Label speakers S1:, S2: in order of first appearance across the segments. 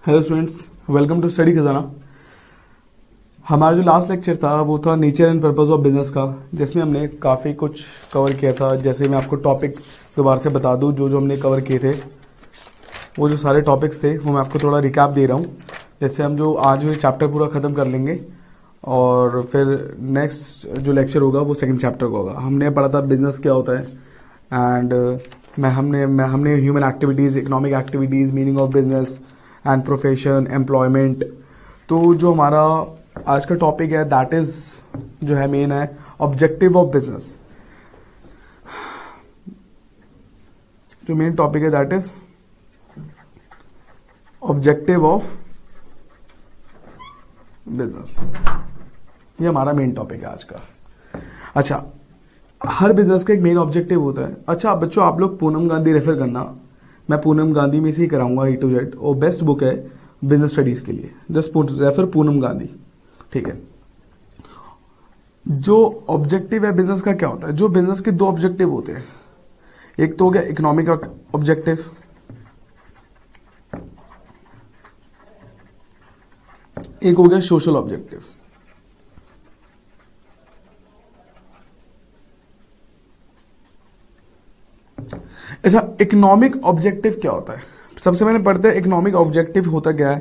S1: Hello students, welcome to study Khajana. हमारा जो last lecture था वो था nature and purpose of business का, जिसमें हमने काफ़ी कुछ कवर किया था। जैसे मैं आपको टॉपिक दोबारा से बता दूं, जो जो हमने कवर किए थे वो जो सारे टॉपिक्स थे वो मैं आपको थोड़ा रिकैप दे रहा हूं। जैसे हम जो आज ये चैप्टर पूरा ख़त्म कर लेंगे और फिर नेक्स्ट जो लेक्चर होगा वो सेकंड चैप्टर का होगा। हमने पढ़ा था बिजनेस क्या होता है एंड हमने human activities, economic activities, meaning of business and profession, employment. तो जो हमारा आज का टॉपिक है दैट इज जो है मेन है ऑब्जेक्टिव ऑफ बिजनेस। जो मेन टॉपिक है that is objective of business. ये हमारा मेन टॉपिक है आज का। अच्छा, हर बिजनेस का एक मेन ऑब्जेक्टिव होता है। अच्छा बच्चों, आप लोग पूनम गांधी रेफर करना, मैं पूनम गांधी में से ही कराऊंगा A to Z। वो बेस्ट बुक है बिजनेस स्टडीज के लिए। जस्ट रेफर पूनम गांधी, ठीक है। जो ऑब्जेक्टिव है बिजनेस का क्या होता है? जो बिजनेस के दो ऑब्जेक्टिव होते हैं, एक तो हो गया इकोनॉमिक ऑब्जेक्टिव, एक हो गया सोशल ऑब्जेक्टिव। अच्छा, इकोनॉमिक ऑब्जेक्टिव क्या होता है? सबसे पहले पढ़ते हैं इकोनॉमिक ऑब्जेक्टिव होता क्या है।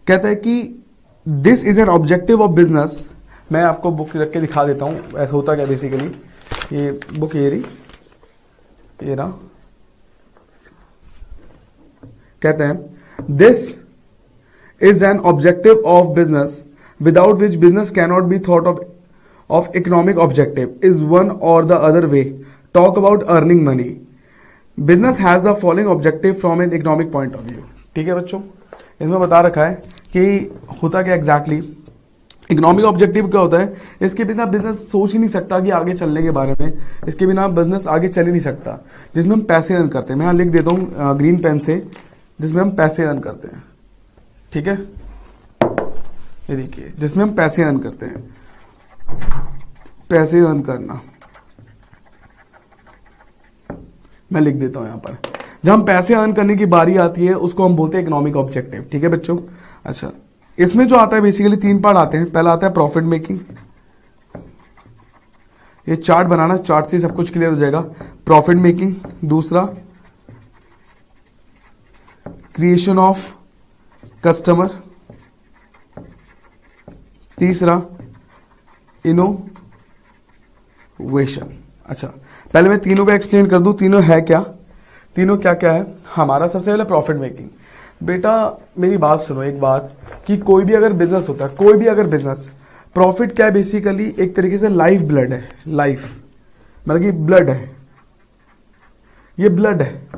S1: कहता है कि this is an objective of business. मैं आपको बुक रख के दिखा देता हूं ऐसा होता क्या बेसिकली। ये बुक ये रहा। कहते हैं this is an objective of business without which business cannot be thought of economic objective is one और the other way talk about earning money. Business has the following objective from an economic point of view. ठीक है बच्चों, इसमें बता रखा है कि होता क्या एग्जैक्टली। इकोनॉमिक ऑब्जेक्टिव क्या होता है? इसके बिना बिजनेस सोच ही नहीं सकता कि आगे चलने के बारे में। इसके बिना बिजनेस आगे चल ही नहीं सकता। जिसमें हम पैसे अर्न करते हैं, मैं यहाँ लिख देता हूँ ग्रीन पेन से, जिसमें हम पैसे अर्न करते हैं। ठीक है, ये देखिए, जिसमें हम पैसे अर्न करते हैं। पैसे अर्न करना मैं लिख देता हूं यहां पर। जब हम पैसे अर्न करने की बारी आती है उसको हम बोलते हैं इकोनॉमिक ऑब्जेक्टिव। ठीक है बच्चों। अच्छा, इसमें जो आता है बेसिकली तीन पार्ट आते हैं। पहला आता है प्रॉफिट मेकिंग। ये चार्ट बनाना, चार्ट से सब कुछ क्लियर हो जाएगा। प्रॉफिट मेकिंग, दूसरा क्रिएशन ऑफ कस्टमर, तीसरा इनोवेशन। अच्छा, पहले मैं तीनों को एक्सप्लेन कर दूं, तीनों है क्या, तीनों क्या क्या है। हमारा सबसे पहले प्रॉफिट मेकिंग। बेटा मेरी बात सुनो एक बात, कि कोई भी अगर बिजनेस होता है, कोई भी अगर बिजनेस, प्रॉफिट क्या है बेसिकली एक तरीके से लाइफ ब्लड है। लाइफ मतलब कि ब्लड है, ये ब्लड है।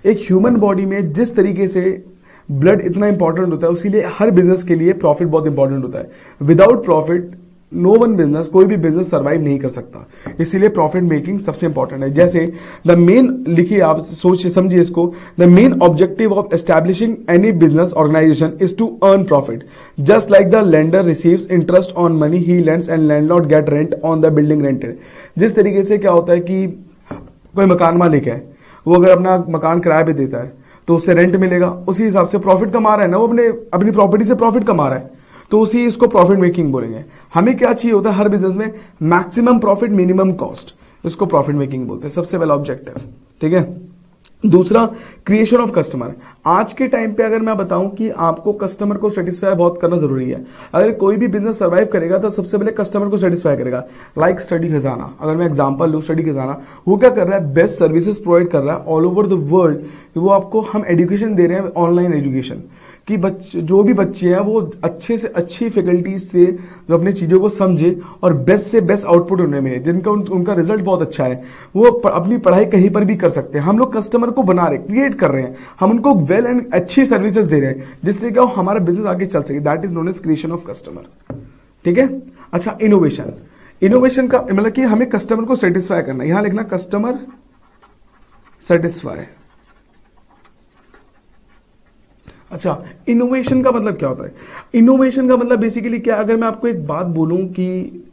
S1: एक ह्यूमन बॉडी में जिस तरीके से ब्लड इतना इंपॉर्टेंट होता है, उसीलिए हर बिजनेस के लिए प्रॉफिट बहुत इंपॉर्टेंट होता है। Without profit no one business, कोई भी बिजनेस सर्वाइव नहीं कर सकता। इसीलिए प्रॉफिट मेकिंग सबसे इंपॉर्टेंट है। जैसे द मेन, लिखिए आप, सोचिए समझिए इसको। The main objective of establishing any business organisation is to earn profit. Just like the lender receives interest on money he lends and landlord get rent on the building rented. जिस तरीके से क्या होता है कि कोई मकान मालिक है, वो अगर अपना मकान किराए पे देता है तो उससे रेंट मिलेगा, उसी हिसाब से प्रॉफिट कमा रहा है ना, वो अपनी प्रॉपर्टी से प्रॉफिट कमा रहा है, तो उसी इसको प्रॉफिट मेकिंग बोलेंगे। हमें क्या चाहिए होता है हर बिजनेस में? मैक्सिमम प्रॉफिट, मिनिमम कॉस्ट, इसको प्रॉफिट मेकिंग बोलते हैं। सबसे पहला ऑब्जेक्टिव। ठीक है। दूसरा क्रिएशन ऑफ कस्टमर। आज के टाइम पे अगर मैं बताऊं कि आपको कस्टमर को सेटिस्फाई बहुत करना जरूरी है। अगर कोई भी बिजनेस सर्वाइव करेगा तो सबसे पहले कस्टमर को सेटिस्फाई करेगा। लाइक स्टडी खजाना, अगर मैं एग्जांपल लूं, स्टडी खजाना वो क्या कर रहा है? बेस्ट सर्विसेज प्रोवाइड कर रहा है ऑल ओवर द वर्ल्ड। वो आपको, हम एजुकेशन दे रहे हैं, ऑनलाइन एजुकेशन, कि जो भी बच्चे हैं वो अच्छे से अच्छी फैकल्टीज से जो अपनी चीजों को समझे और बेस्ट से बेस्ट आउटपुट उन्हें मिले, जिनका उनका रिजल्ट बहुत अच्छा है, वो अपनी पढ़ाई कहीं पर भी कर सकते हैं। हम लोग कस्टमर को बना रहे, क्रिएट कर रहे हैं, हम उनको वेल एंड अच्छी सर्विसेज दे रहे हैं, जिससे क्या हमारा बिजनेस आगे चल सके। That is known as creation of customer. ठीक है। अच्छा, इनोवेशन। इनोवेशन का मतलब कि हमें कस्टमर को सेटिस्फाई करना, यहां लिखना कस्टमर सेटिस्फाई। अच्छा, इनोवेशन का मतलब क्या होता है? इनोवेशन का मतलब बेसिकली क्या, अगर मैं आपको एक बात बोलूं कि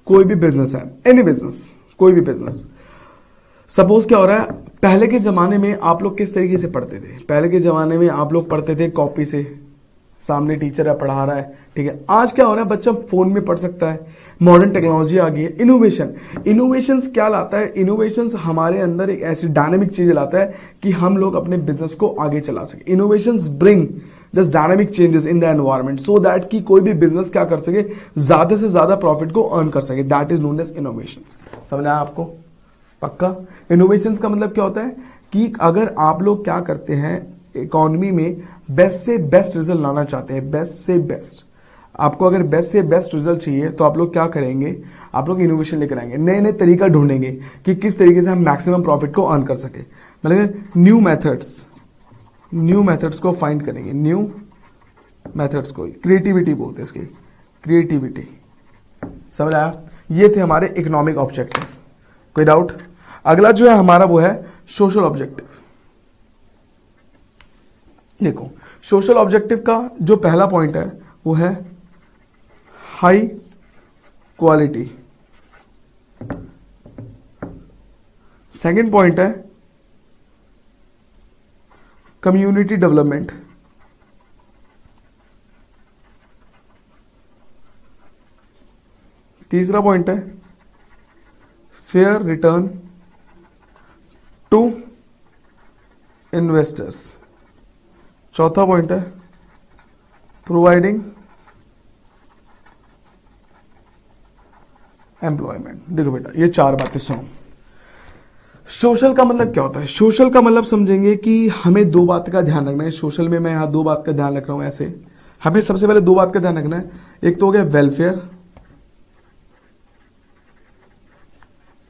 S1: कोई भी बिजनेस है, एनी बिजनेस, कोई भी बिजनेस, सपोज क्या हो रहा है, पहले के जमाने में आप लोग किस तरीके से पढ़ते थे? पहले के जमाने में आप लोग पढ़ते थे कॉपी से, सामने टीचर है पढ़ा रहा है, ठीक है। आज क्या हो रहा है, बच्चा फोन में पढ़ सकता है, मॉडर्न टेक्नोलॉजी आ गई है। इनोवेशंस क्या लाता है, इनोवेशंस हमारे अंदर एक ऐसी डायनामिक चीज लाता है कि हम लोग अपने बिजनेस को आगे चला सके। Innovations bring this dynamic changes in the environment so that कि कोई भी बिजनेस क्या कर सके, ज्यादा से ज्यादा प्रॉफिट को अर्न कर सके। That is known as innovations. समझ आया आपको? पक्का? इनोवेशंस का मतलब क्या होता है कि अगर आप लोग क्या करते हैं, इकोनॉमी में बेस्ट से बेस्ट रिजल्ट लाना चाहते हैं, बेस्ट से बेस्ट, आपको अगर बेस्ट से बेस्ट रिजल्ट चाहिए तो आप लोग क्या करेंगे, आप लोग इनोवेशन लेकर आएंगे, नए नए तरीका ढूंढेंगे कि किस तरीके से हम मैक्सिमम प्रॉफिट को अर्न कर सके। मतलब न्यू मेथड्स को फाइंड करेंगे, न्यू मेथड्स को क्रिएटिविटी बोलते हैं इसकी, क्रिएटिविटी। समझ आया? ये थे हमारे इकोनॉमिक ऑब्जेक्टिव। कोई डाउट? अगला जो है हमारा वो है सोशल ऑब्जेक्टिव। देखो सोशल ऑब्जेक्टिव का जो पहला पॉइंट है वो है हाई क्वालिटी। सेकंड पॉइंट है कम्युनिटी डेवलपमेंट। तीसरा पॉइंट है फेयर रिटर्न टू इन्वेस्टर्स। चौथा पॉइंट है प्रोवाइडिंग एम्प्लॉयमेंट। देखो बेटा ये चार बातें सुनो। सोशल का मतलब क्या होता है? सोशल का मतलब समझेंगे कि हमें दो बात का ध्यान रखना है। सोशल में मैं यहां दो बात का ध्यान रख रहा हूं। ऐसे हमें सबसे पहले दो बात का ध्यान रखना है। एक तो हो गया वेलफेयर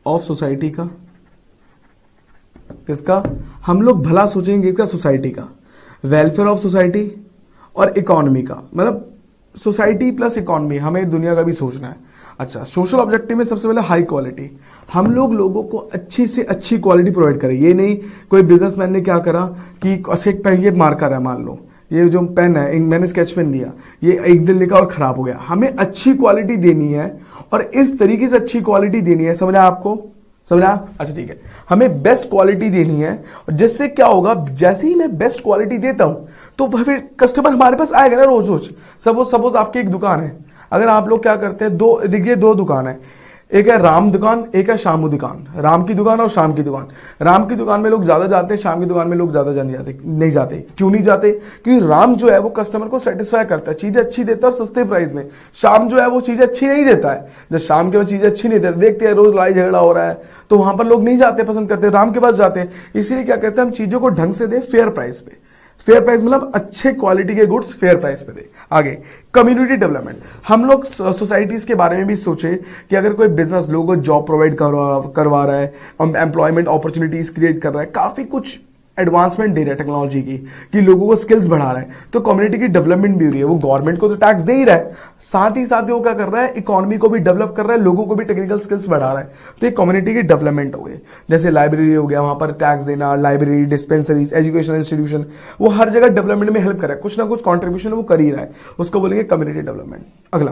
S1: ऑफ सोसाइटी का, किसका? हम लोग भला सोचेंगे किसका? सोसाइटी का। वेलफेयर ऑफ सोसाइटी और इकोनॉमी का, मतलब सोसाइटी प्लस इकोनॉमी, हमें दुनिया का भी सोचना है। अच्छा, सोशल ऑब्जेक्टिव में सबसे पहले हाई क्वालिटी। हम लोग लोगों को अच्छी से अच्छी क्वालिटी प्रोवाइड करें। ये नहीं कोई बिजनेसमैन ने क्या करा कि अच्छा ये मार्कर है, मान लो ये जो पेन है, मैंने स्केच पेन दिया, ये एक दिन लिखा और खराब हो गया। हमें अच्छी क्वालिटी देनी है और इस तरीके से अच्छी क्वालिटी देनी है। समझा आपको? समझा? अच्छा ठीक है, हमें बेस्ट क्वालिटी देनी है और जिससे क्या होगा, जैसे ही मैं बेस्ट क्वालिटी देता हूं तो फिर कस्टमर हमारे पास आएगा ना रोज रोज। सपोज आपकी एक दुकान है, अगर आप लोग क्या करते हैं, देखिए दो दुकान है, एक है राम दुकान, एक है शामू दुकान। राम की दुकान और शाम की दुकान। राम की दुकान में लोग ज्यादा जाते हैं, शाम की दुकान में लोग ज्यादा नहीं जाते। क्यों नहीं जाते? क्योंकि राम जो है वो कस्टमर को सेटिस्फाई करता है, चीजें अच्छी देता है और सस्ते प्राइस में। शाम जो है वो चीजें अच्छी नहीं देता है। जब शाम के वो चीजें अच्छी नहीं देता, देखते हैं रोज लड़ाई झगड़ा हो रहा है, तो वहां पर लोग नहीं जाते, पसंद करते, राम के पास जाते हैं। इसीलिए क्या कहते हैं, हम चीजों को ढंग से दे, फेयर प्राइस पे। फेयर प्राइस मतलब अच्छे क्वालिटी के गुड्स फेयर प्राइस पे दे। आगे कम्युनिटी डेवलपमेंट। हम लोग सोसाइटीज के बारे में भी सोचे कि अगर कोई बिजनेस लोगों को जॉब प्रोवाइड करवा रहा है, एम्प्लॉयमेंट अपॉर्चुनिटीज क्रिएट कर रहा है, काफी कुछ एडवांसमेंट दे रहा है टेक्नोलॉजी की, कि लोगों को स्किल्स बढ़ा रहा है, तो कम्युनिटी की डेवलपमेंट भी हो रही है। वो गवर्नमेंट को तो टैक्स दे ही रहा है, साथ ही वो क्या कर रहा है, इकोनॉमी को भी डेवलप कर रहा है, लोगों को भी टेक्निकल स्किल्स बढ़ा रहा है। तो ये कम्युनिटी की डेवलपमेंट हो गई। जैसे लाइब्रेरी हो गया, वहां पर टैक्स देना, लाइब्रेरी, डिस्पेंसरीज, एजुकेशनल इंस्टीट्यूशन, वो हर जगह डेवलपमेंट में हेल्प कर रहा है, कुछ ना कुछ कॉन्ट्रीब्यूशन वो कर ही रहा है, उसको बोलेंगे कम्युनिटी डेवलपमेंट। अगला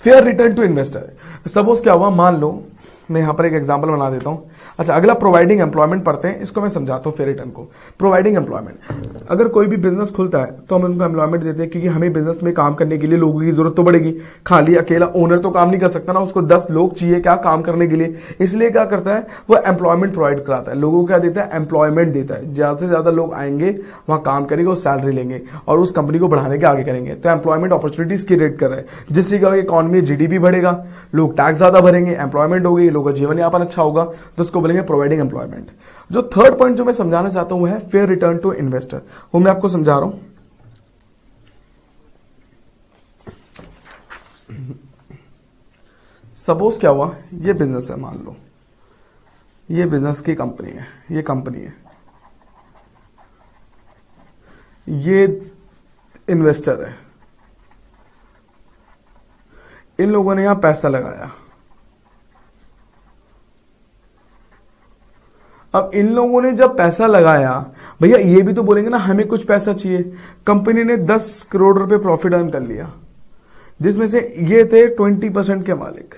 S1: fair return to investor. Suppose क्या हुआ, मान लो मैं यहां पर एक एग्जांपल बना देता हूं। अच्छा, अगला प्रोवाइडिंग एम्प्लॉयमेंट पढ़ते हैं, इसको मैं समझाता हूं फेयर रिटर्न को। प्रोवाइडिंग एम्प्लॉयमेंट, अगर कोई भी बिजनेस खुलता है तो हम उनको एम्प्लॉयमेंट देते हैं, क्योंकि हमें बिजनेस में काम करने के लिए लोगों की जरूरत तो पड़ेगी। खाली अकेला ओनर तो काम नहीं कर सकता ना, उसको 10 लोग चाहिए क्या काम करने के लिए। इसलिए क्या करता है, वो एम्प्लॉयमेंट प्रोवाइड कराता है, लोगों को क्या देता है, एम्प्लॉयमेंट देता है। ज्यादा से ज्यादा लोग आएंगे, वहां काम करेंगे और सैलरी लेंगे और उस कंपनी को बढ़ाने के आगे करेंगे। तो एम्प्लॉयमेंट अपॉर्चुनिटीज क्रिएट कर रहे हैं, जिससे क्या इकोनॉमी में जीडीपी बढ़ेगा, लोग टैक्स ज्यादा भरेंगे, एम्प्लॉयमेंट होगी, लोगों का जीवन यापन अच्छा होगा, तो उसको बोलेंगे प्रोवाइडिंग एम्प्लॉयमेंट। जो थर्ड पॉइंट जो मैं समझाना चाहता हूं वो है फेयर रिटर्न टू इन्वेस्टर। वो मैं आपको समझा रहा हूं। सपोज क्या हुआ, ये बिजनेस है, मान लो ये बिजनेस की कंपनी है, ये कंपनी है, ये इन्वेस्टर है, इन लोगों ने यहां पैसा लगाया। अब इन लोगों ने जब पैसा लगाया, भैया ये भी तो बोलेंगे ना हमें कुछ पैसा चाहिए। कंपनी ने 10 करोड़ रुपए प्रॉफिट अर्न कर लिया, जिसमें से ये थे 20% के मालिक,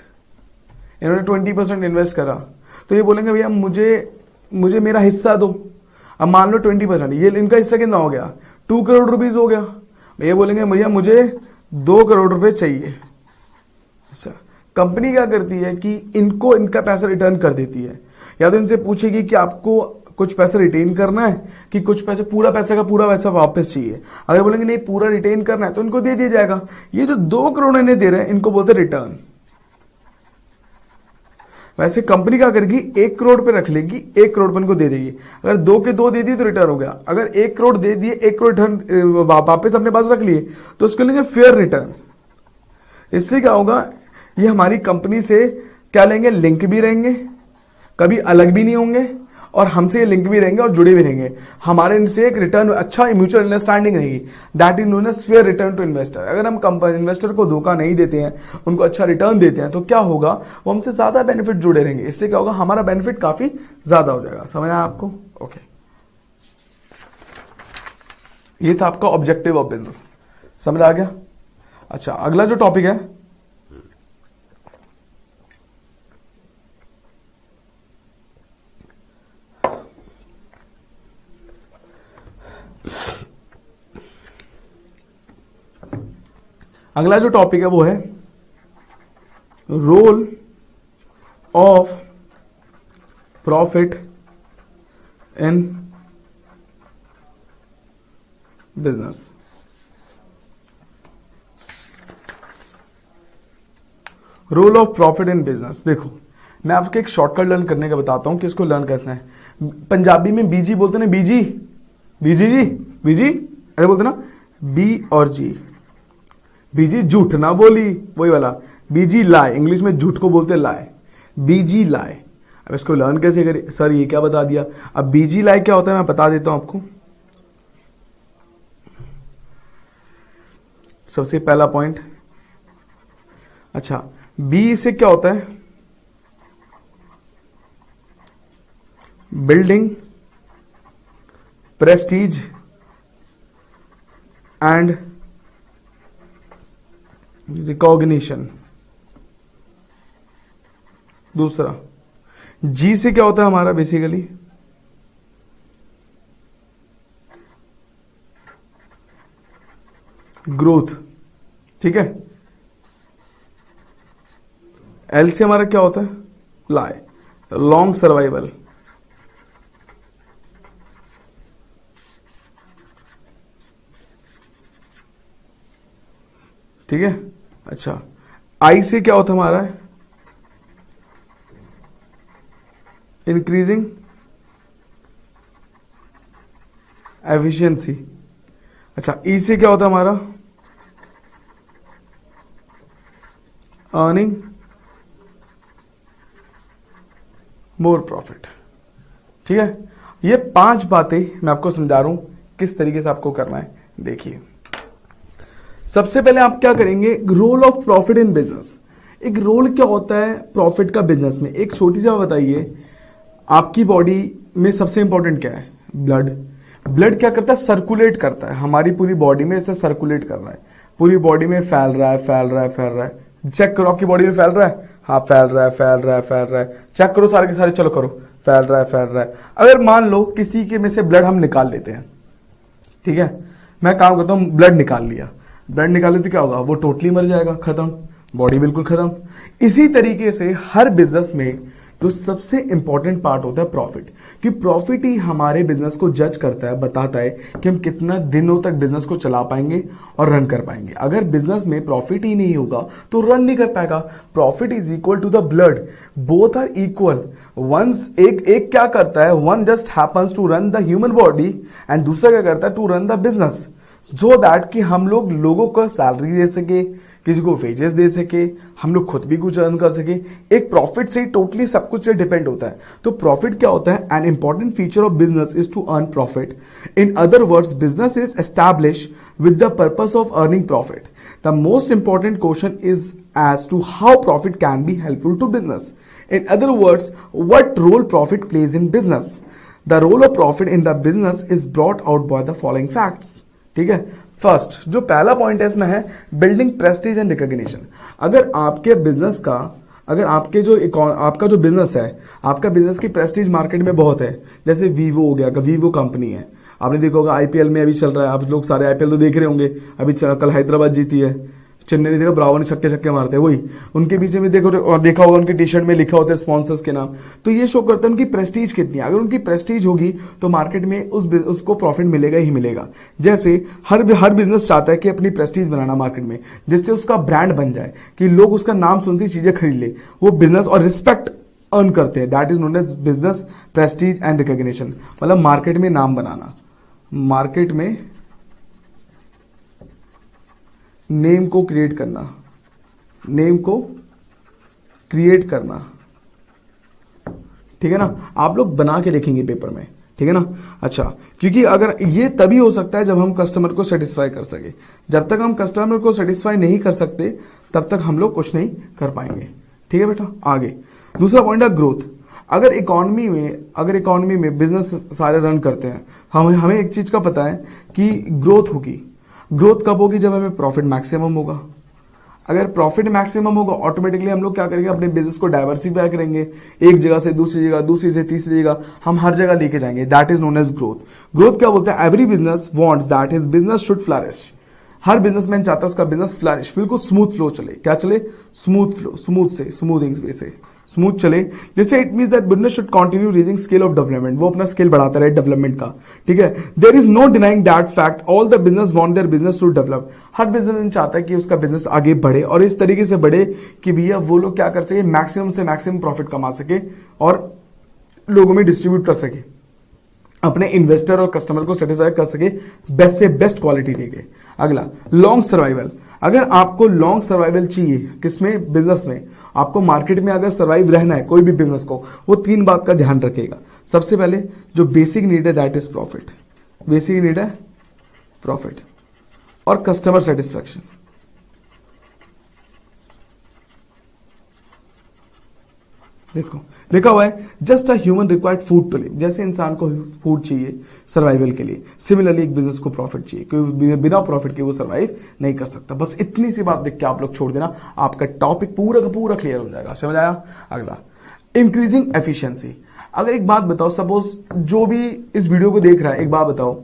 S1: इन्होंने 20% इन्वेस्ट करा, तो ये बोलेंगे भैया मुझे मेरा हिस्सा दो। अब मान लो 20%, ये इनका हिस्सा कितना हो गया, 2 करोड़ रुपीज हो गया। ये बोलेंगे भैया मुझे 2 करोड़ रुपए चाहिए। अच्छा, कंपनी क्या करती है कि इनको इनका पैसा रिटर्न कर देती है, या तो इनसे पूछेगी कि आपको कुछ पैसा रिटेन करना है कि कुछ पैसे, पूरा पैसा का पूरा पैसा वापस चाहिए। अगर बोलेंगे नहीं पूरा रिटेन करना है तो इनको दे दिया जाएगा। ये जो 2 करोड़ इन्हें दे रहे हैं इनको बोलते हैं रिटर्न। वैसे कंपनी क्या करेगी, 1 करोड़ पे रख लेगी, 1 करोड़ पे इनको दे देगी। अगर 2 के 2 दे दिए तो रिटर्न हो गया। अगर 1 करोड़ दे दिए, 1 करोड़ रिटर्न वापस अपने पास रख लिए तो उसको लेंगे फेयर रिटर्न। इससे क्या होगा, ये हमारी कंपनी से क्या लेंगे, लिंक भी रहेंगे, कभी अलग भी नहीं होंगे, और हमसे ये लिंक भी रहेंगे और जुड़े भी रहेंगे। हमारे इनसे एक रिटर्न, अच्छा म्यूचुअल अंडरस्टैंडिंग रहेगी। That is known as fair return to investor. अगर हम कंपनी इन्वेस्टर को धोखा नहीं देते हैं, उनको अच्छा रिटर्न देते हैं, तो क्या होगा, वो हमसे ज्यादा बेनिफिट जुड़े रहेंगे। इससे क्या होगा, हमारा बेनिफिट काफी ज्यादा हो जाएगा। समझ आया आपको? ओके, ये था आपका ऑब्जेक्टिव ऑफ बिजनेस। समझ आ गया? अच्छा, अगला जो टॉपिक है, अगला जो टॉपिक है वो है role of profit in business. Role of profit in business. देखो, मैं आपको एक शॉर्टकट लर्न करने का बताता हूं कि इसको लर्न कैसे है। पंजाबी में बीजी बोलते ना, बीजी, बीजी जी, बीजी ऐसे बोलते ना, बी और जी। बीजी झूठ ना बोली, वही वाला बीजी लाए। इंग्लिश में झूठ को बोलते लाए, बीजी लाए। अब इसको लर्न कैसे करें? सर ये क्या बता दिया। अब बीजी लाए क्या होता है मैं बता देता हूं आपको। सबसे पहला पॉइंट, अच्छा, बी से क्या होता है, बिल्डिंग प्रेस्टीज एंड रिकॉग्निशन। दूसरा, जी से क्या होता है हमारा बेसिकली ग्रोथ। ठीक है। एल से हमारा क्या होता है, लाए, लॉन्ग सर्वाइवल। ठीक है। अच्छा, आई से क्या होता है हमारा, इंक्रीजिंग एफिशिएंसी। अच्छा, ई से क्या होता है हमारा, अर्निंग मोर प्रॉफिट। ठीक है। ये 5 बातें मैं आपको समझा रहा हूं किस तरीके से आपको करना है। देखिए, सबसे पहले आप क्या करेंगे, role of profit in business. एक रोल क्या होता है प्रॉफिट का बिजनेस में। एक छोटी सी बात बताइए, आपकी बॉडी में सबसे इंपॉर्टेंट क्या है, ब्लड। ब्लड क्या करता है, सर्कुलेट करता है, हमारी पूरी बॉडी में इसे सर्कुलेट कर रहा है, पूरी बॉडी में फैल रहा है, फैल रहा है, फैल रहा है। चेक करो आपकी बॉडी में फैल रहा है, हाँ फैल रहा है, फैल रहा है, फैल रहा है। चेक करो सारे के सारे, चलो करो, फैल रहा है, फैल रहा है। अगर मान लो किसी के में से ब्लड हम निकाल लेते हैं, ठीक है, मैं काम करता हूं, ब्लड निकाल लिया, ब्लड निकाले तो क्या होगा, वो टोटली मर जाएगा, खत्म, बॉडी बिल्कुल खत्म। इसी तरीके से हर बिजनेस में जो सबसे इंपॉर्टेंट पार्ट होता है प्रॉफिट, कि प्रॉफिट ही हमारे बिजनेस को जज करता है, बताता है कि हम कितना दिनों तक बिजनेस को चला पाएंगे और रन कर पाएंगे। अगर बिजनेस में प्रॉफिट ही नहीं होगा तो रन नहीं कर पाएगा। Profit is equal to the blood, both are equal. Once एक क्या करता है, one just happens to run the human body and दूसरा क्या करता है, to run the business, so that कि हम लोग लोगों को सैलरी दे सके, किसी को वेजेस दे सके, हम लोग खुद भी कुछ अर्न कर सके। एक प्रॉफिट से ही टोटली सब कुछ डिपेंड होता है। तो प्रॉफिट क्या होता है, an important feature of business is to earn profit. In other words, business is establish with the purpose of earning profit. The most important question is as to how profit can be helpful to business. In other words, what role profit plays in business? The role of profit in the business is brought out by the following facts. ठीक है। First जो पहला point है इसमें है building Prestige and recognition. अगर आपके business का, अगर आपके जो आपका जो बिजनेस है, आपका बिजनेस की प्रेस्टीज मार्केट में बहुत है, जैसे वीवो हो गया, वीवो कंपनी है, आपने देखा होगा आईपीएल में अभी चल रहा है, आप लोग सारे आईपीएल तो देख रहे होंगे। अभी कल हैदराबाद जीती है, चेन्नई ने देखा ब्रावो ने छक्के छक्के मारते हैं, वही उनके पीछे में देखो और देखा होगा उनकी टी शर्ट में लिखा होता है स्पॉन्सर्स के नाम। तो ये शो करता है उनकी प्रेस्टीज कितनी है। अगर उनकी प्रेस्टीज होगी तो मार्केट में उसको प्रॉफिट मिलेगा ही मिलेगा। जैसे हर बिजनेस चाहता है कि अपनी प्रेस्टीज बनाना मार्केट में, जिससे उसका ब्रांड बन जाए, कि लोग उसका नाम सुनते ही चीजें खरीद ले, वो बिजनेस और रिस्पेक्ट अर्न करते हैं। That is known as business prestige and recognition. मतलब मार्केट में नाम बनाना, मार्केट में नेम को क्रिएट करना, नेम को क्रिएट करना, ठीक है ना। आप लोग बना के लिखेंगे पेपर में, ठीक है ना। अच्छा, क्योंकि अगर ये तभी हो सकता है जब हम कस्टमर को सेटिस्फाई कर सके। जब तक हम कस्टमर को सेटिस्फाई नहीं कर सकते तब तक हम लोग कुछ नहीं कर पाएंगे, ठीक है बेटा। आगे दूसरा पॉइंट है ग्रोथ। अगर इकोनॉमी में बिजनेस सारे रन करते हैं, हमें एक चीज का पता है कि ग्रोथ होगी। ग्रोथ कब होगी? जब हमें प्रॉफिट मैक्सिमम होगा। अगर प्रॉफिट मैक्सिमम होगा, ऑटोमेटिकली हम लोग क्या करेंगे, अपने बिजनेस को डाइवर्सिफाई करेंगे, एक जगह से दूसरी जगह, दूसरी से तीसरी जगह, हम हर जगह लेके जाएंगे। That is known as growth. Growth क्या बोलते हैं? Every business wants that his business should flourish. हर बिजनेसमैन चाहता है उसका बिजनेस फ्लरिश, बिल्कुल स्मूथ फ्लो चले। क्या चले? स्मूथ फ्लो, स्मूथिंग वे से स्मूथ चले। जैसे it means that business should continue raising scale of development, वो अपना स्केल बढ़ाता रहे डेवलपमेंट का, ठीक है। There is no denying that fact, all the business want their business to develop. हर बिजनेसमैन चाहता है कि उसका बिजनेस आगे बढ़े, और इस तरीके से बढ़े कि भैया वो लोग क्या कर सके, मैक्सिमम से मैक्सिमम प्रॉफिट कमा सके और लोगों में डिस्ट्रीब्यूट कर सके, अपने इन्वेस्टर और कस्टमर को सेटिस्फाई कर सके, बेस्ट से बेस्ट क्वालिटी देके। अगला लॉन्ग सर्वाइवल। अगर आपको लॉन्ग सर्वाइवल चाहिए, किसमें? बिजनेस में। आपको मार्केट में अगर सर्वाइव रहना है कोई भी बिजनेस को, वो तीन बात का ध्यान रखेगा। सबसे पहले जो बेसिक नीड है that is profit. Basic need है प्रॉफिट और कस्टमर सेटिस्फैक्शन। देखो लिखा हुआ है just a human required food to live. जैसे इंसान को फूड चाहिए सर्वाइवल के लिए, सिमिलरली एक बिजनेस को प्रॉफिट चाहिए, क्योंकि बिना प्रॉफिट के वो सर्वाइव नहीं कर सकता। बस इतनी सी बात देख के आप लोग छोड़ देना, आपका टॉपिक पूरा का पूरा क्लियर हो जाएगा। समझ आया? अगला इंक्रीजिंग एफिशिएंसी। अगर एक बात बताओ, सपोज जो भी इस वीडियो को देख रहा है, एक बात बताओ,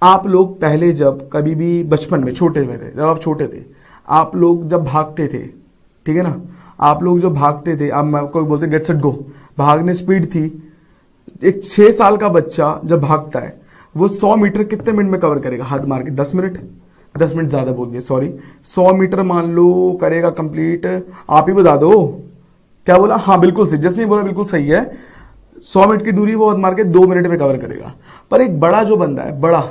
S1: आप लोग पहले जब कभी भी बचपन में छोटे में थे, जब आप छोटे थे, आप लोग जब भागते थे, ठीक है ना, आप लोग जो भागते थे, अब मैं कोई बोलते गेट सेट गो, भागने स्पीड थी। एक 6 साल का बच्चा जब भागता है, वो 100 मीटर कितने मिनट में कवर करेगा? हाथ मार के 10 मिनट। 10 मिनट ज्यादा बोल दिए, सॉरी। 100 मीटर मान लो करेगा कंप्लीट, आप ही बता दो क्या बोला? हाँ बिल्कुल सही, जिसने बोला बिल्कुल सही है। 100 मीटर की दूरी वो हाथ मार के 2 मिनट में कवर करेगा। पर एक बड़ा जो बंदा है, बड़ा,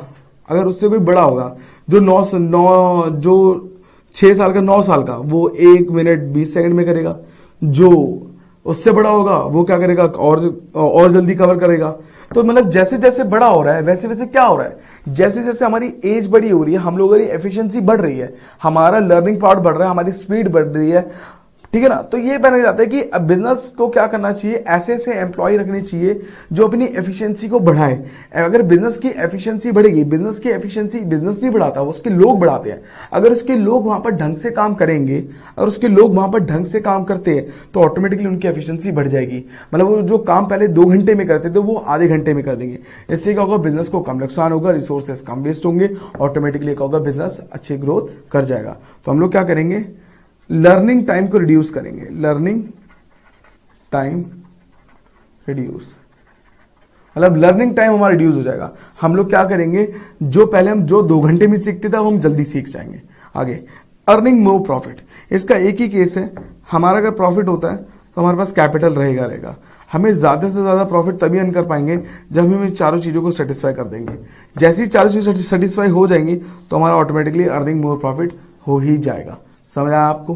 S1: अगर उससे कोई बड़ा होगा, जो 6 साल का, 9 साल का, वो 1 मिनट 20 सेकंड में करेगा। जो उससे बड़ा होगा वो क्या करेगा? और जल्दी कवर करेगा। तो मतलब जैसे जैसे बड़ा हो रहा है वैसे वैसे क्या हो रहा है, जैसे जैसे हमारी एज बड़ी हो रही है, हम लोगों की एफिशिएंसी बढ़ रही है, हमारा लर्निंग पार्ट बढ़ रहा है, हमारी स्पीड बढ़ रही है, ठीक है ना। तो ये बन जाता है कि बिजनेस को क्या करना चाहिए, ऐसे ऐसे एम्प्लॉय रखने चाहिए जो अपनी एफिशिएंसी को बढ़ाए। अगर बिजनेस की एफिशिएंसी बढ़ेगी, बिजनेस की एफिशिएंसी बिजनेस नहीं बढ़ाता, वो उसके लोग बढ़ाते हैं। अगर उसके लोग वहां पर ढंग से काम करेंगे, और उसके लोग वहां पर ढंग से काम करते हैं, तो ऑटोमेटिकली उनकी एफिशिएंसी बढ़ जाएगी। मतलब वो जो काम पहले 2 घंटे में करते थे वो आधे घंटे में कर देंगे। इससे क्या होगा? बिजनेस को कम नुकसान होगा, रिसोर्सेस कम वेस्ट होंगे, ऑटोमेटिकली क्या होगा? बिजनेस अच्छी ग्रोथ कर जाएगा। तो हम लोग क्या करेंगे? लर्निंग टाइम को रिड्यूस करेंगे। लर्निंग टाइम रिड्यूस, मतलब लर्निंग टाइम हमारा रिड्यूस हो जाएगा। हम लोग क्या करेंगे? जो पहले हम 2 घंटे में सीखते थे, हम जल्दी सीख जाएंगे। आगे अर्निंग मोर प्रॉफिट। इसका एक ही केस है, हमारा अगर प्रॉफिट होता है तो हमारे पास कैपिटल रहेगा। हमें ज्यादा से ज्यादा प्रॉफिट तभी अर्न कर पाएंगे जब हम इन चारों चीजों को सेटिस्फाई कर देंगे। जैसी चारों चीजें सेटिस्फाई हो जाएंगी तो हमारा ऑटोमेटिकली अर्निंग मोर प्रॉफिट हो ही जाएगा। समझ आया आपको?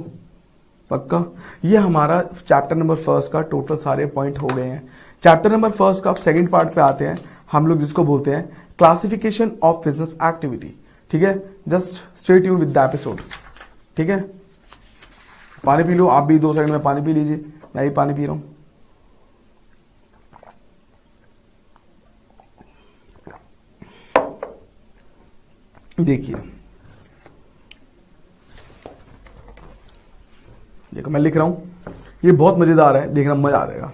S1: पक्का? ये हमारा चैप्टर नंबर 1 का टोटल सारे पॉइंट हो गए हैं। चैप्टर नंबर 1 का अब सेकंड पार्ट पे आते हैं, हम लोग जिसको बोलते हैं क्लासिफिकेशन ऑफ बिजनेस एक्टिविटी। ठीक है, just stay tuned with the episode. ठीक है, पानी पी लो, आप भी 2 सेकंड में पानी पी लीजिए, मैं भी पानी पी रहा हूं। देखिए, देखो मैं लिख रहा हूं, ये बहुत मजेदार है, देखना मजा आ जाएगा।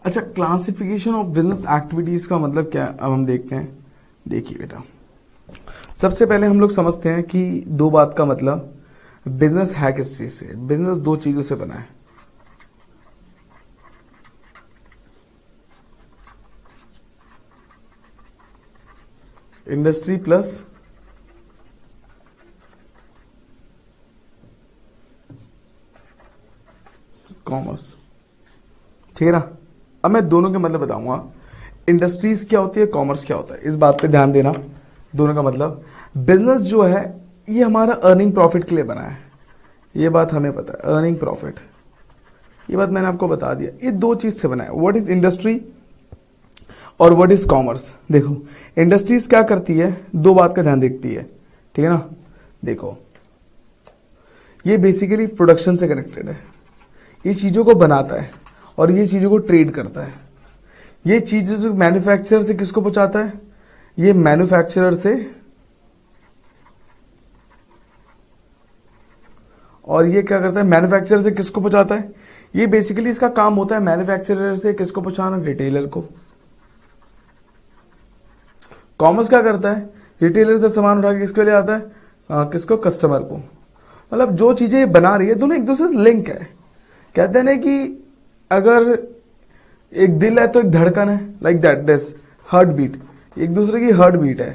S1: अच्छा, क्लासिफिकेशन ऑफ बिजनेस एक्टिविटीज का मतलब क्या है अब हम देखते हैं। देखिए बेटा, सबसे पहले हम लोग समझते हैं कि दो बात का मतलब बिजनेस है किस चीज से। बिजनेस दो चीजों से बना है, इंडस्ट्री प्लस कॉमर्स, ठीक है ना। अब मैं दोनों के मतलब बताऊंगा, इंडस्ट्रीज क्या होती है, कॉमर्स क्या होता है, इस बात पे ध्यान देना। दोनों का मतलब, बिजनेस जो है ये हमारा अर्निंग प्रॉफिट के लिए बना है, ये बात हमें पता है, अर्निंग प्रॉफिट, ये बात मैंने आपको बता दिया। ये दो चीज से बना है, व्हाट इज इंडस्ट्री और व्हाट इज कॉमर्स। देखो, इंडस्ट्रीज क्या करती है, दो बात का ध्यान देखती है, ठीक है ना। देखो, ये बेसिकली प्रोडक्शन से कनेक्टेड है, ये चीजों को बनाता है और ये चीजों को ट्रेड करता है। ये चीज जो मैन्युफैक्चरर से किसको पहुंचाता है, ये मैन्युफैक्चरर से, और ये क्या करता है, मैन्युफैक्चरर से किसको पहुंचाता है। ये बेसिकली इसका काम होता है मैन्युफैक्चरर से किसको पहुंचाना, रिटेलर को। कॉमर्स क्या करता है, रिटेलर से सामान उठा के किसको ले आता है, किसको, कस्टमर को। मतलब जो चीजें बना रही है दोनों एक दूसरे से लिंक है। कहते हैं ना कि अगर एक दिल है तो एक धड़कन है, like that, this heartbeat, एक दूसरे की हार्ट बीट है।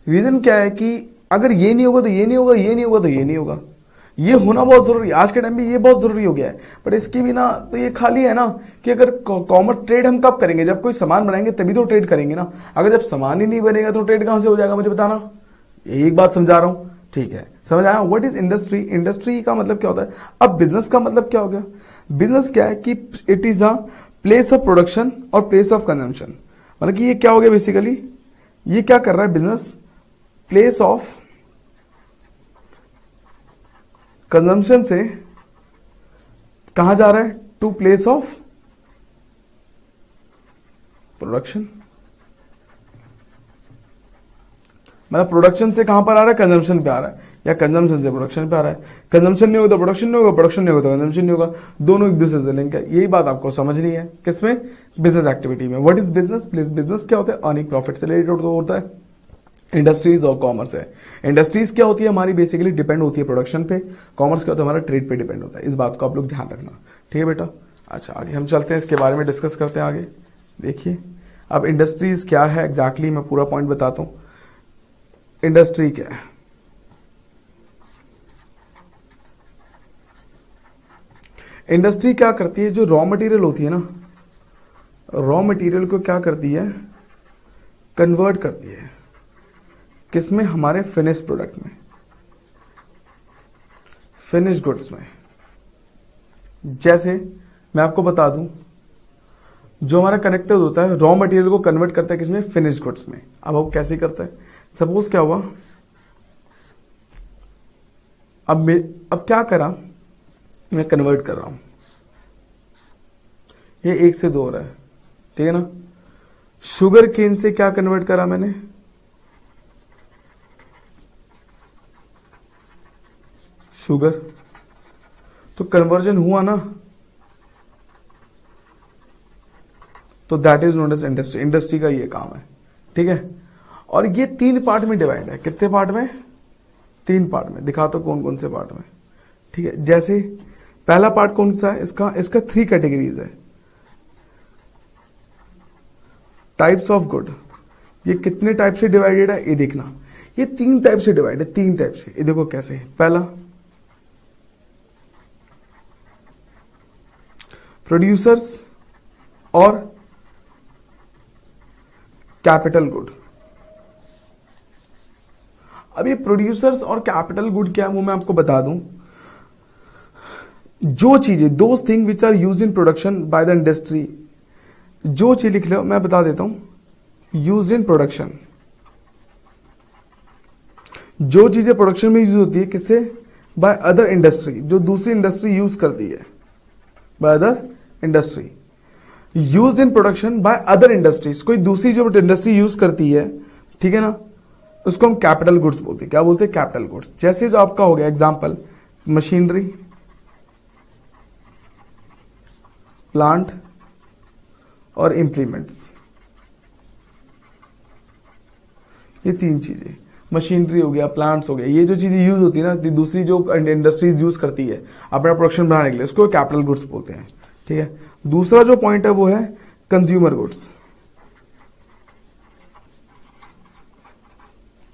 S1: रीजन क्या है कि अगर ये नहीं होगा तो ये नहीं होगा, ये नहीं होगा तो ये नहीं होगा। ये होना बहुत जरूरी है आज के टाइम में, ये बहुत जरूरी हो गया है। बट इसकी बिना तो ये खाली है ना, कि अगर कॉमर्स ट्रेड हम कब करेंगे, जब कोई सामान बनाएंगे तभी तो ट्रेड करेंगे ना। अगर जब सामान ही नहीं बनेगा तो ट्रेड कहां से हो जाएगा, मुझे बताना। यही एक बात समझा रहा हूं, ठीक है, समझ आया। व्हाट इज इंडस्ट्री, इंडस्ट्री का मतलब क्या होता है। अब बिजनेस का मतलब क्या हो गया, बिजनेस क्या है कि it is a place of production और प्लेस ऑफ कंजम्पशन। मतलब कि ये क्या हो गया बेसिकली, ये क्या कर रहा है बिजनेस, प्लेस ऑफ कंजम्पशन से कहां जा रहा है, टू प्लेस ऑफ प्रोडक्शन। मतलब प्रोडक्शन से कहां पर आ रहा है, कंजम्पशन पे आ रहा है, या कंजम्पशन से प्रोडक्शन पे आ रहा है। कंजम्पशन नहीं होगा तो प्रोडक्शन नहीं होगा, प्रोडक्शन नहीं होगा तो कंजम्पशन नहीं होगा, दोनों एक दूसरे से लिंक है। यही बात आपको समझनी है किसमें, बिजनेस एक्टिविटी में। What is business, please, business क्या होता है, अर्निंग प्रॉफिट से रिलेटेड होता है। इंडस्ट्रीज और कॉमर्स है। इंडस्ट्रीज क्या होती है हमारी, बेसिकली डिपेंड होती है प्रोडक्शन पे। कॉमर्स क्या होता है हमारा, ट्रेड पे डिपेंड होता है। इस बात को आप लोग ध्यान रखना, ठीक है बेटा। अच्छा, आगे हम चलते हैं, इसके बारे में डिस्कस करते हैं आगे। देखिए, अब इंडस्ट्रीज क्या है एग्जैक्टली, मैं पूरा पॉइंट बताता हूं। इंडस्ट्री क्या है, इंडस्ट्री क्या करती है, जो रॉ मटेरियल होती है ना, रॉ मटेरियल को क्या करती है, कन्वर्ट करती है किसमें, हमारे फिनिश प्रोडक्ट में, फिनिश गुड्स में। जैसे मैं आपको बता दूं, जो हमारा कनेक्टर होता है रॉ मटेरियल को कन्वर्ट करता है किसमें, फिनिश गुड्स में। अब वो कैसे करता है, सपोज क्या हुआ, अब क्या करा, मैं कन्वर्ट कर रहा हूं, ये 1 से 2 हो रहा है, ठीक है ना। शुगर केन से क्या कन्वर्ट करा मैंने, शुगर, तो कन्वर्जन हुआ ना, तो that is known as industry. Industry का ये काम है, ठीक है। और ये 3 पार्ट में डिवाइड है, कितने पार्ट में, 3 पार्ट में। दिखाता कौन कौन से पार्ट में, ठीक है। जैसे पहला पार्ट कौन सा है इसका 3 कैटेगरीज है, टाइप्स ऑफ गुड। ये कितने टाइप से डिवाइडेड है, ये देखना, ये 3 टाइप से डिवाइड है, 3 टाइप से। ये देखो कैसे है, पहला प्रोड्यूसर्स और कैपिटल गुड। अब ये प्रोड्यूसर्स और कैपिटल गुड क्या है वो मैं आपको बता दूं। जो चीजें, those thing which are use in production by the industry, जो चीज लिख लो मैं बता देता हूं, यूज इन प्रोडक्शन। जो चीजें प्रोडक्शन में यूज होती है किससे, बाय अदर इंडस्ट्री, जो दूसरी इंडस्ट्री यूज करती है, by other industry, use in production by other industries. कोई दूसरी जो इंडस्ट्री यूज करती है, ठीक है ना, उसको हम कैपिटल गुड्स बोलते हैं। क्या बोलते हैं, कैपिटल गुड्स। जैसे जो आपका हो गया एग्जांपल, मशीनरी, प्लांट और इम्प्लीमेंट्स, ये तीन चीजें, मशीनरी हो गया, प्लांट्स हो गया, ये जो चीजें यूज होती है ना, दूसरी जो इंडस्ट्रीज यूज करती है अपना प्रोडक्शन बढ़ाने के लिए, उसको कैपिटल गुड्स बोलते हैं। ठीक है, दूसरा जो पॉइंट है वो है कंज्यूमर गुड्स।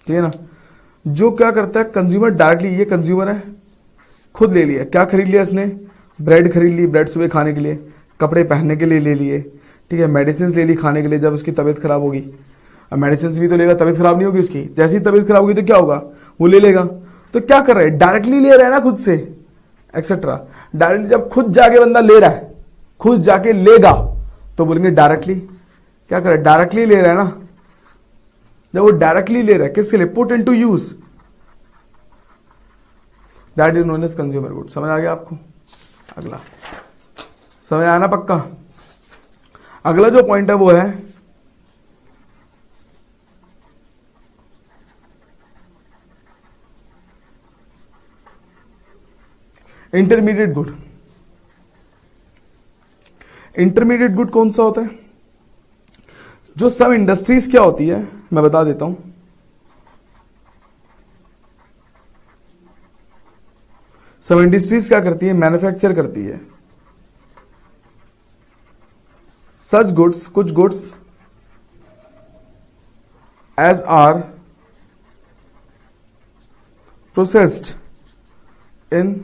S1: ठीक है ना, जो क्या करता है कंज्यूमर डायरेक्टली, ये कंज्यूमर है, खुद ले लिया, क्या खरीद लिया इसने, ब्रेड खरीद ली, ब्रेड सुबह खाने के लिए, कपड़े पहनने के लिए ले लिए, ठीक है, मेडिसिन ले ली खाने के लिए जब उसकी तबीयत खराब होगी। अब मेडिसिन भी तो लेगा, तबीयत खराब नहीं होगी उसकी, जैसी तबीयत खराब होगी तो क्या होगा, वो ले लेगा। तो क्या कर रहा है, डायरेक्टली ले रहा है ना खुद से, एक्सेट्रा। डायरेक्टली जब खुद जाके बंदा ले रहा है, खुद जाके लेगा, तो बोलेंगे डायरेक्टली। क्या कर रहा है, डायरेक्टली ले रहा है ना, जब वो डायरेक्टली ले रहा है किसके लिए, put into use, that is known as consumer good. समझ आ गया आपको? अगला समझ आना पक्का? अगला जो पॉइंट है वो है इंटरमीडिएट गुड। इंटरमीडिएट गुड कौन सा होता है, जो सब इंडस्ट्रीज क्या होती है मैं बता देता हूं। सब इंडस्ट्रीज क्या करती है, मैन्युफैक्चर करती है सच गुड्स, कुछ goods as are processed in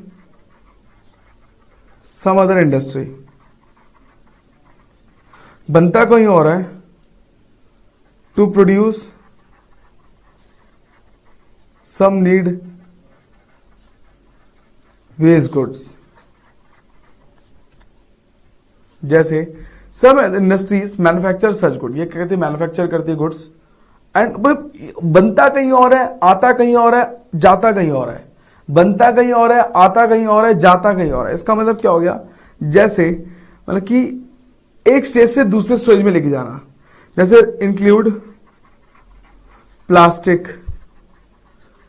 S1: some other industry. बनता कहीं और है, to produce some need waste goods. जैसे सब इंडस्ट्रीज मैन्युफैक्चर सच गुड, ये कहते हैं मैन्युफैक्चर करती है गुड्स, एंड बनता कहीं और है, आता कहीं और है, जाता कहीं और है। बनता कहीं और है, आता कहीं और है, जाता कहीं और है। इसका मतलब क्या हो गया, जैसे मतलब कि एक स्टेज से दूसरे स्टेज में लेके जाना। जैसे इंक्लूड प्लास्टिक,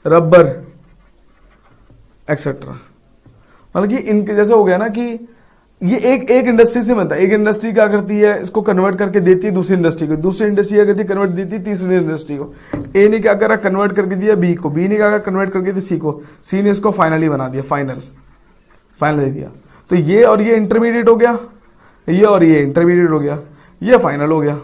S1: रबर एक्सेट्रा। मतलब कि इनके जैसे हो गया ना कि ये एक इंडस्ट्री से बनता है। एक इंडस्ट्री क्या करती है, इसको कन्वर्ट करके देती है दूसरी इंडस्ट्री को, दूसरी इंडस्ट्री क्या करती है, कन्वर्ट देती है तीसरी इंडस्ट्री को। ए ने क्या करा, कन्वर्ट करके दिया बी को, बी ने क्या करा, कन्वर्ट करके दिया सी को, सी ने इसको फाइनली बना दिया, फाइनल दे दिया। तो ये और ये इंटरमीडिएट हो गया, ये और ये इंटरमीडिएट हो गया, ये फाइनल हो गया।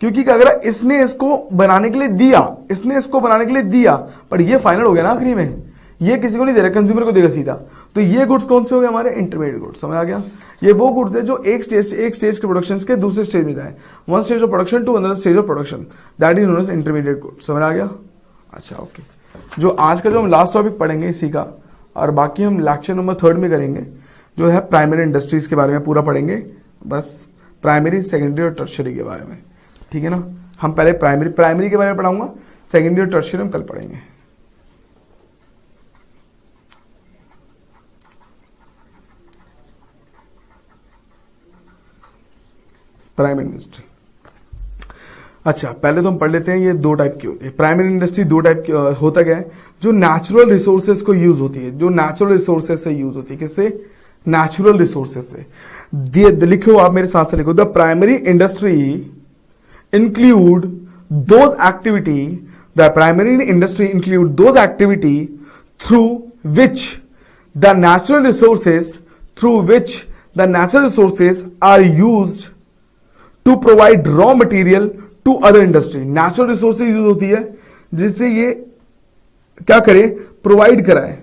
S1: क्योंकि क्या करा, इसने इसको बनाने के लिए दिया, इसने इसको बनाने के लिए दिया, पर ये फाइनल हो गया ना आखिरी में। ये किसी को नहीं दे रहा, कंज्यूमर को देगा सीधा। तो ये गुड्स कौन से हो गए हमारे, इंटरमीडिएट गुड्स। समझ आ गया? ये वो गुड्स है जो एक स्टेज के प्रोडक्शन के दूसरे स्टेज में जाए, one stage of production to another stage of production, that is known as intermediate goods. समझ आ गया? अच्छा ओके। जो आज का जो हम लास्ट टॉपिक पढ़ेंगे इसी का, और बाकी हम लेक्चर नंबर 3 में करेंगे, जो है प्राइमरी इंडस्ट्रीज के बारे में पूरा पढ़ेंगे। बस प्राइमरी, सेकेंडरी और टर्शियरी के बारे में, ठीक है ना। हम पहले प्राइमरी के बारे में पढ़ाऊंगा, सेकेंडरी और टर्शियरी हम कल पढ़ेंगे। प्राइमरी इंडस्ट्री, अच्छा पहले तो हम पढ़ लेते हैं ये दो टाइप की होती है। प्राइमरी इंडस्ट्री दो टाइप की होता क्या है, जो नेचुरल रिसोर्सेज को यूज होती है, जो नेचुरल रिसोर्सेज से यूज होती है। किससे? नेचुरल रिसोर्सेज से। लिखो आप मेरे साथ से लिखो, the primary industry include those activity, the primary industry include those activity through which the natural resources are used to provide raw material to other industry. Natural resources use होती है जिससे ये क्या करे, प्रोवाइड कराए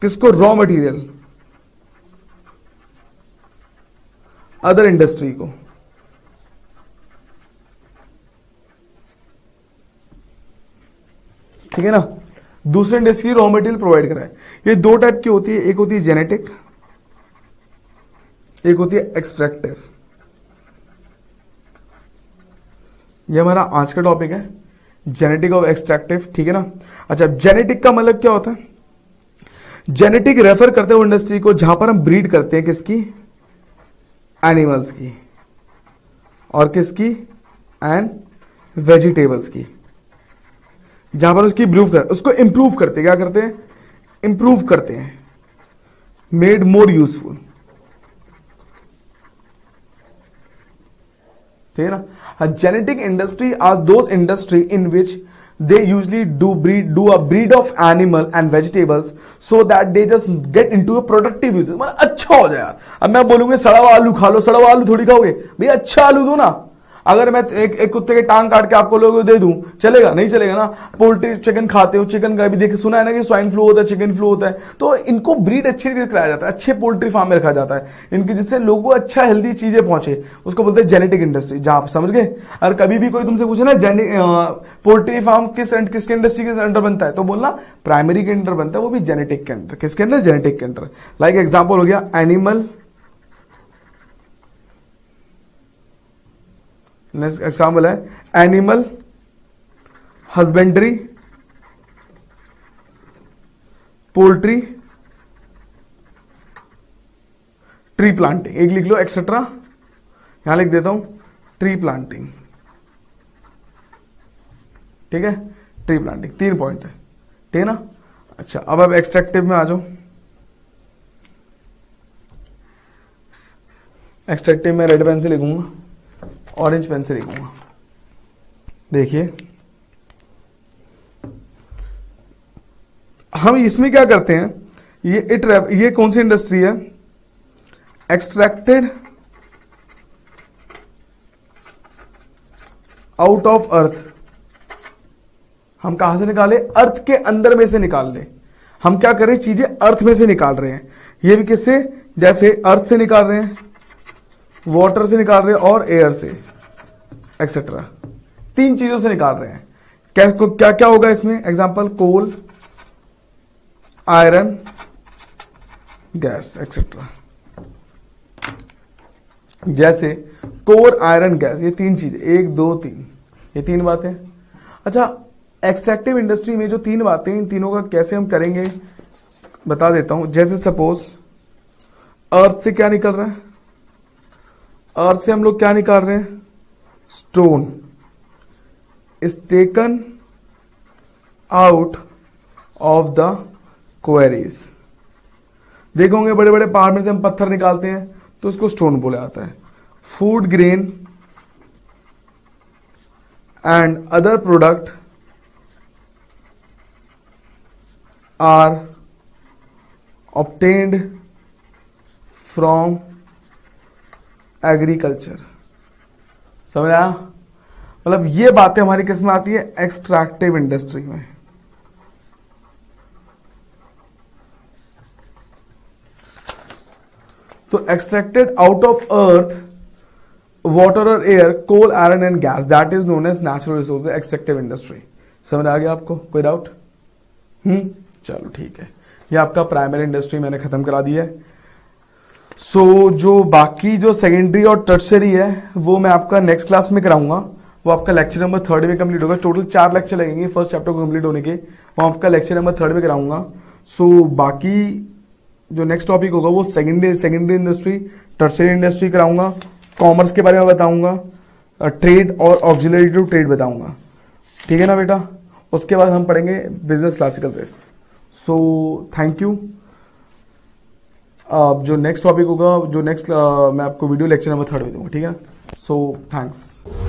S1: किसको, रॉ मटेरियल अदर इंडस्ट्री को। ठीक है ना, दूसरे इंडस्ट्री रॉ मटेरियल प्रोवाइड कराए। ये दो टाइप की होती है, एक होती है जेनेटिक, एक होती है एक्सट्रैक्टिव। ये हमारा आज का टॉपिक है, जेनेटिक और एक्सट्रैक्टिव, ठीक है ना। अच्छा, जेनेटिक का मतलब क्या होता है, जेनेटिक रेफर करते हैं इंडस्ट्री को जहां पर हम ब्रीड करते हैं किसकी, एनिमल्स की, और किसकी, एंड वेजिटेबल्स की, जहां पर उसकी उसको इंप्रूव करते हैं। क्या करते हैं, इंप्रूव करते हैं, मेड मोर यूजफुल। ठीक है ना। Genetic industry are those industry in which they usually do a breed of animal and vegetables so that they just get into a productive use, मतलब अच्छा हो जाए यार। अब मैं बोलूंगा सड़ा हुआ आलू खा लो, सड़ा हुआ आलू थोड़ी खाओगे भैया, अच्छा आलू दो ना। अगर मैं एक कुत्ते के टांग काट के आपको लोगों को दे दूं, चलेगा? नहीं चलेगा ना। पोल्ट्री चिकन खाते हो, चिकन का भी देखे सुना है ना कि स्वाइन फ्लू होता है, चिकन फ्लू होता है, तो इनको ब्रीड अच्छी तरीके से कराया जाता है, अच्छे पोल्ट्री फार्म में रखा जाता है इनकी, जिससे लोगों को अच्छा हेल्दी चीजें पहुंचे, उसको बोलते हैं जेनेटिक इंडस्ट्री। जहां आप समझ गए। और कभी भी कोई तुमसे पूछे ना पोल्ट्री फार्म किसके इंडस्ट्री के अंडर बनता है, तो बोलना प्राइमरी के अंडर बनता है, वो भी जेनेटिक के अंडर। किसके अंडर? जेनेटिक के अंडर। लाइक एग्जाम्पल हो गया एनिमल, नेक्स्ट एग्जाम्पल है animal husbandry, poultry, tree planting. एक लिख लो एक्सेट्रा, यहां लिख देता हूं ट्री प्लांटिंग, ठीक है। ट्री प्लांटिंग 3 पॉइंट है, ठीक है ना। अच्छा, अब एक्सट्रैक्टिव में आ जाओ। एक्सट्रैक्टिव में रेड पेन से लिखूंगा, ऑरेंज पेन से लिखूंगा। देखिए हम इसमें क्या करते हैं, ये कौन सी इंडस्ट्री है? एक्सट्रैक्टेड आउट ऑफ अर्थ। हम कहां से निकाले? अर्थ के अंदर में से निकाल ले। हम क्या करें, चीजें अर्थ में से निकाल रहे हैं। ये भी किससे? जैसे अर्थ से निकाल रहे हैं, वाटर से निकाल रहे हैं और एयर से, एक्सेट्रा। 3 चीजों से निकाल रहे हैं। क्या क्या होगा इसमें? एग्जांपल कोल, आयरन, गैस, एक्सेट्रा। जैसे कोर, आयरन, गैस, ये 3 चीजें, 1 2 3, ये 3 बातें। अच्छा, एक्सट्रैक्टिव इंडस्ट्री में जो 3 बातें, इन तीनों का कैसे हम करेंगे बता देता हूं। जैसे सपोज अर्थ से क्या निकल रहा है? अर्थ से हम लोग क्या निकाल रहे हैं? Stone is taken out of the queries. देखोगे बड़े बड़े पहाड़ में से हम पत्थर निकालते हैं तो उसको स्टोन बोला जाता है। Food grain and other product are obtained from agriculture. समझ आया? मतलब ये बातें हमारी किस में आती है? एक्सट्रैक्टिव इंडस्ट्री में। तो extracted out of earth, water और air, coal, iron and gas, that is known as natural resources, extractive industry. समझ आ गया आपको? कोई डाउट? चलो ठीक है। ये आपका प्राइमरी इंडस्ट्री मैंने खत्म करा दी है। सो जो बाकी जो सेकेंडरी और टर्शरी है वो मैं आपका नेक्स्ट क्लास में कराऊंगा। वो आपका लेक्चर नंबर 3 में कंप्लीट होगा। टोटल 4 लेक्चर लगेंगे फर्स्ट चैप्टर को कंप्लीट होने के, वो आपका लेक्चर नंबर 3 में कराऊंगा। सो बाकी जो नेक्स्ट टॉपिक होगा वो सेकेंडरी इंडस्ट्री, टर्शरी इंडस्ट्री कराऊंगा, कॉमर्स के बारे में बताऊंगा, ट्रेड और ऑक्सिलरी टू ट्रेड बताऊंगा। ठीक है ना बेटा? उसके बाद हम पढ़ेंगे business classical base. So thank you. जो नेक्स्ट टॉपिक होगा, जो नेक्स्ट मैं आपको वीडियो लेक्चर नंबर 3 में दूंगा। ठीक है? So thanks.